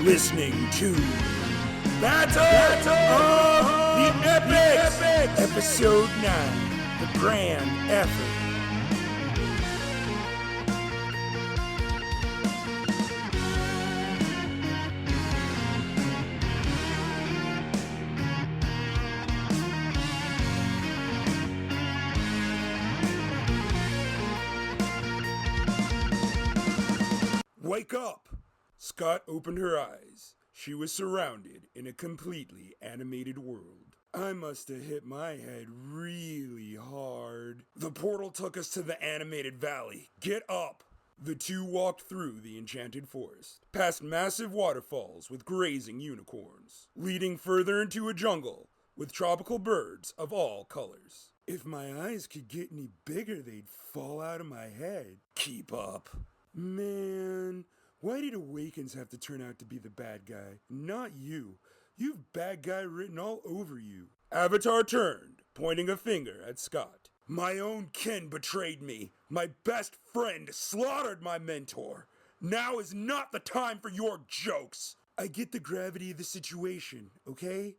listening to Battle of the Epics, Episode 9, The Grand Effort. Wake up! Scott opened her eyes. She was surrounded in a completely animated world. I must have hit my head really hard. The portal took us to the animated valley. Get up! The two walked through the enchanted forest, past massive waterfalls with grazing unicorns, leading further into a jungle with tropical birds of all colors. If my eyes could get any bigger, they'd fall out of my head. Keep up. Man, why did Awakens have to turn out to be the bad guy? Not you. You've bad guy written all over you. Avatar turned, pointing a finger at Scott. My own kin betrayed me. My best friend slaughtered my mentor. Now is not the time for your jokes. I get the gravity of the situation, okay?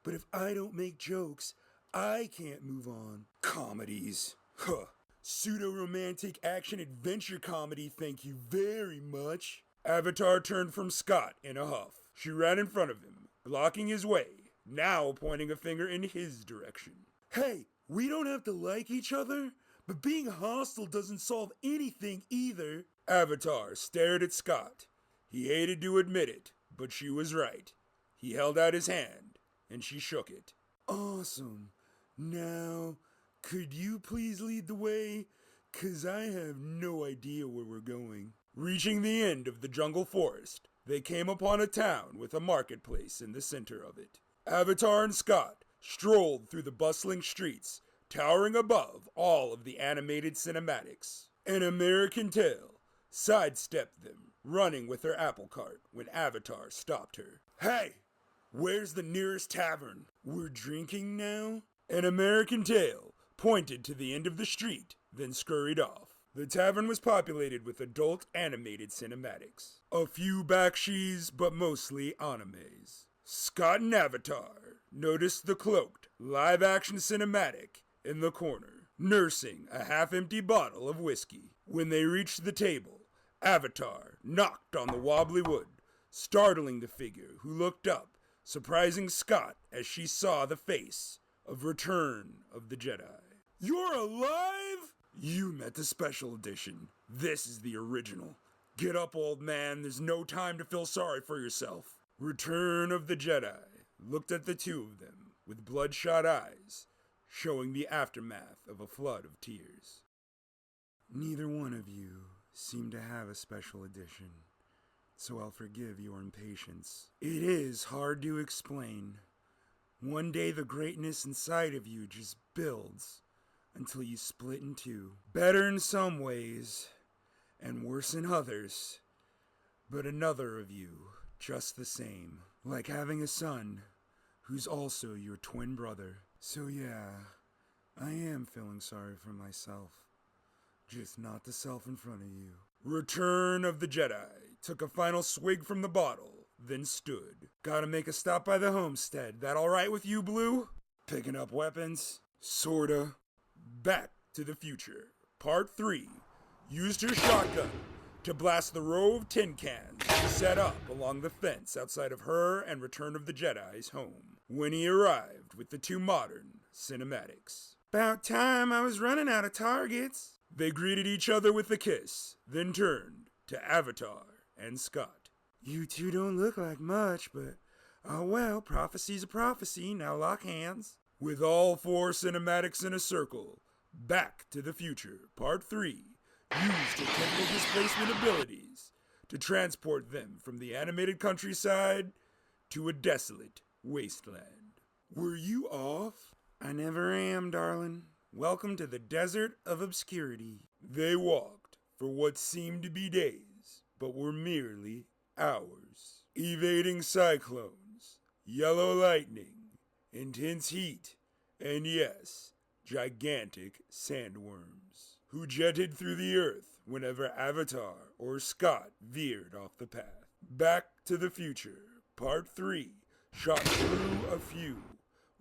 But if I don't make jokes, I can't move on. Comedies. Huh. Pseudo-romantic action-adventure comedy, thank you very much. Avatar turned from Scott in a huff. She ran in front of him, blocking his way, now pointing a finger in his direction. Hey, we don't have to like each other, but being hostile doesn't solve anything either. Avatar stared at Scott. He hated to admit it, but she was right. He held out his hand, and she shook it. Awesome. Now, could you please lead the way? 'Cause I have no idea where we're going. Reaching the end of the jungle forest, they came upon a town with a marketplace in the center of it. Avatar and Scott strolled through the bustling streets, towering above all of the animated cinematics. An American Tail sidestepped them, running with her apple cart when Avatar stopped her. Hey, where's the nearest tavern? We're drinking now? An American Tail pointed to the end of the street, then scurried off. The tavern was populated with adult animated cinematics. A few bakshees, but mostly animes. Scott and Avatar noticed the cloaked, live-action cinematic in the corner, nursing a half-empty bottle of whiskey. When they reached the table, Avatar knocked on the wobbly wood, startling the figure who looked up, surprising Scott as she saw the face of Return of the Jedi. You're alive? You met the special edition. This is the original. Get up, old man. There's no time to feel sorry for yourself. Return of the Jedi looked at the two of them with bloodshot eyes, showing the aftermath of a flood of tears. Neither one of you seem to have a special edition, so I'll forgive your impatience. It is hard to explain. One day the greatness inside of you just builds until you split in two. Better in some ways, and worse in others, but another of you just the same. Like having a son who's also your twin brother. So yeah, I am feeling sorry for myself. Just not the self in front of you. Return of the Jedi took a final swig from the bottle, then stood. Gotta make a stop by the homestead. That alright with you, Blue? Picking up weapons? Sorta. Back to the Future, Part 3, used her shotgun to blast the row of tin cans set up along the fence outside of her and Return of the Jedi's home when he arrived with the two modern cinematics. About time I was running out of targets. They greeted each other with a kiss, then turned to Avatar and Scott. You two don't look like much, but oh well, prophecy's a prophecy, now lock hands. With all four cinematics in a circle, Back to the Future, Part 3, used her temporal displacement abilities to transport them from the animated countryside to a desolate wasteland. Were you off? I never am, darling. Welcome to the desert of obscurity. They walked for what seemed to be days, but were merely hours, evading cyclones, yellow lightning, intense heat, and yes, gigantic sandworms, who jetted through the earth whenever Avatar or Scott veered off the path. Back to the Future, Part 3, shot through a few,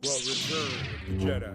while Return of the Jedi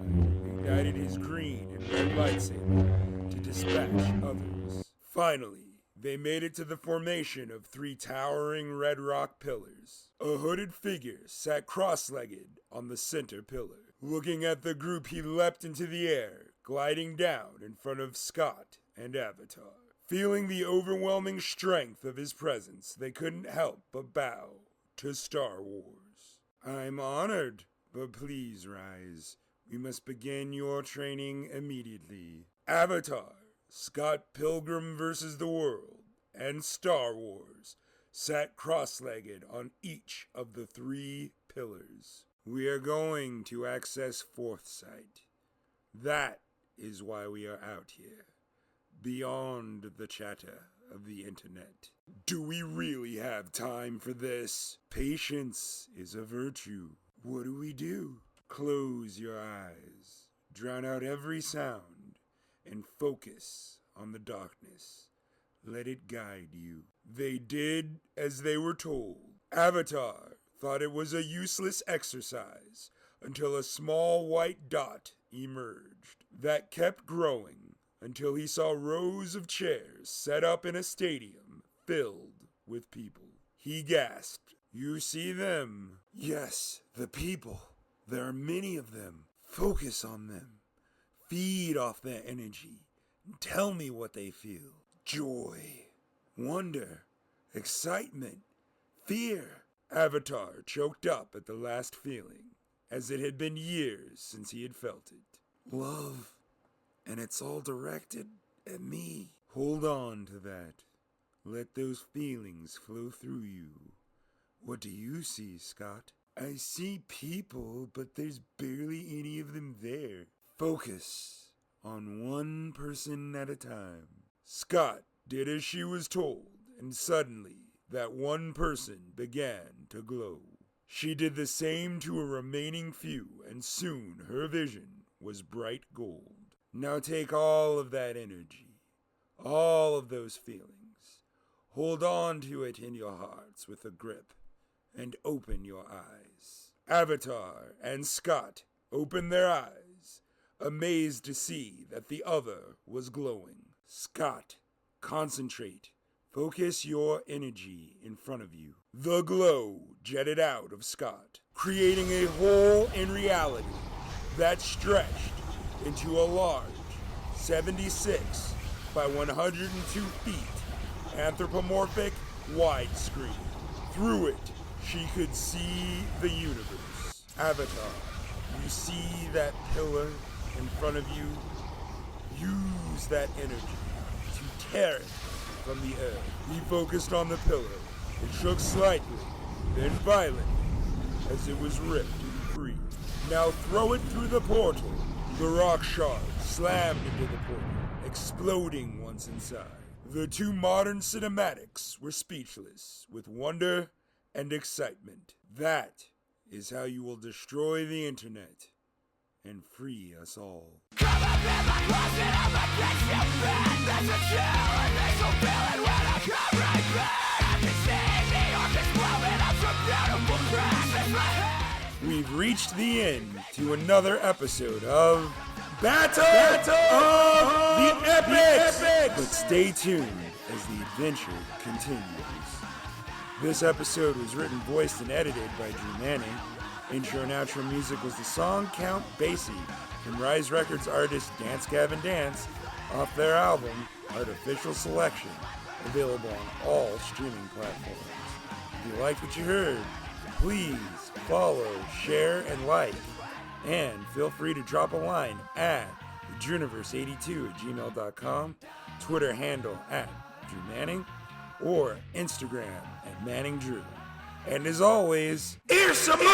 ignited his green and red lightsaber to dispatch others. Finally, they made it to the formation of 3 towering red rock pillars. A hooded figure sat cross-legged on the center pillar. Looking at the group, he leapt into the air, gliding down in front of Scott and Avatar. Feeling the overwhelming strength of his presence, they couldn't help but bow to Star Wars. I'm honored, but please rise. We must begin your training immediately. Avatar, Scott Pilgrim vs. the World, and Star Wars sat cross-legged on each of the 3 pillars. We are going to access Fourth Sight. That is why we are out here, beyond the chatter of the internet. Do we really have time for this? Patience is a virtue. What do? Close your eyes, drown out every sound, and focus on the darkness. Let it guide you. They did as they were told. Avatar thought it was a useless exercise until a small white dot emerged that kept growing until he saw rows of chairs set up in a stadium filled with people. He gasped, "You see them?" "Yes, the people. There are many of them. Focus on them. Feed off their energy. Tell me what they feel. Joy, wonder, excitement, fear." Avatar choked up at the last feeling, as it had been years since he had felt it. "Love, and it's all directed at me." Hold on to that. Let those feelings flow through you. What do you see, Scott? I see people, but there's barely any of them there. Focus on one person at a time. Scott did as she was told, and suddenly that one person began to glow. She did the same to a remaining few, and soon her vision was bright gold. Now take all of that energy, all of those feelings, hold on to it in your hearts with a grip, and open your eyes. Avatar and Scott opened their eyes, amazed to see that the other was glowing. Scott, concentrate. Focus your energy in front of you. The glow jetted out of Scott, creating a hole in reality that stretched into a large 76 by 102 feet anthropomorphic widescreen. Through it, she could see the universe. Avatar, you see that pillar in front of you? Use that energy to tear it from the earth. He focused on the pillar. It shook slightly, then violently, as it was ripped and free. Now throw it through the portal. The rock shard slammed into the portal, exploding once inside. The 2 modern cinematics were speechless with wonder and excitement. That is how you will destroy the internet and free us all. Come up in my closet, I'm against your bed. That's a chill initial feeling when I come right back. I can see the arc is blowing up some beautiful cracks in my head. We've reached the end to another episode of Battle of the Epics! But stay tuned as the adventure continues. This episode was written, voiced, and edited by Drew Manning. Intro and outro music was the song Count Basie from Rise Records artist Dance Gavin Dance off their album Artificial Selection, available on all streaming platforms. If you liked what you heard, please follow, share, and like. And feel free to drop a line at thedrewniverse82@gmail.com, Twitter handle at Drew Manning, or Instagram at Manning Drew. And as always, here's some more!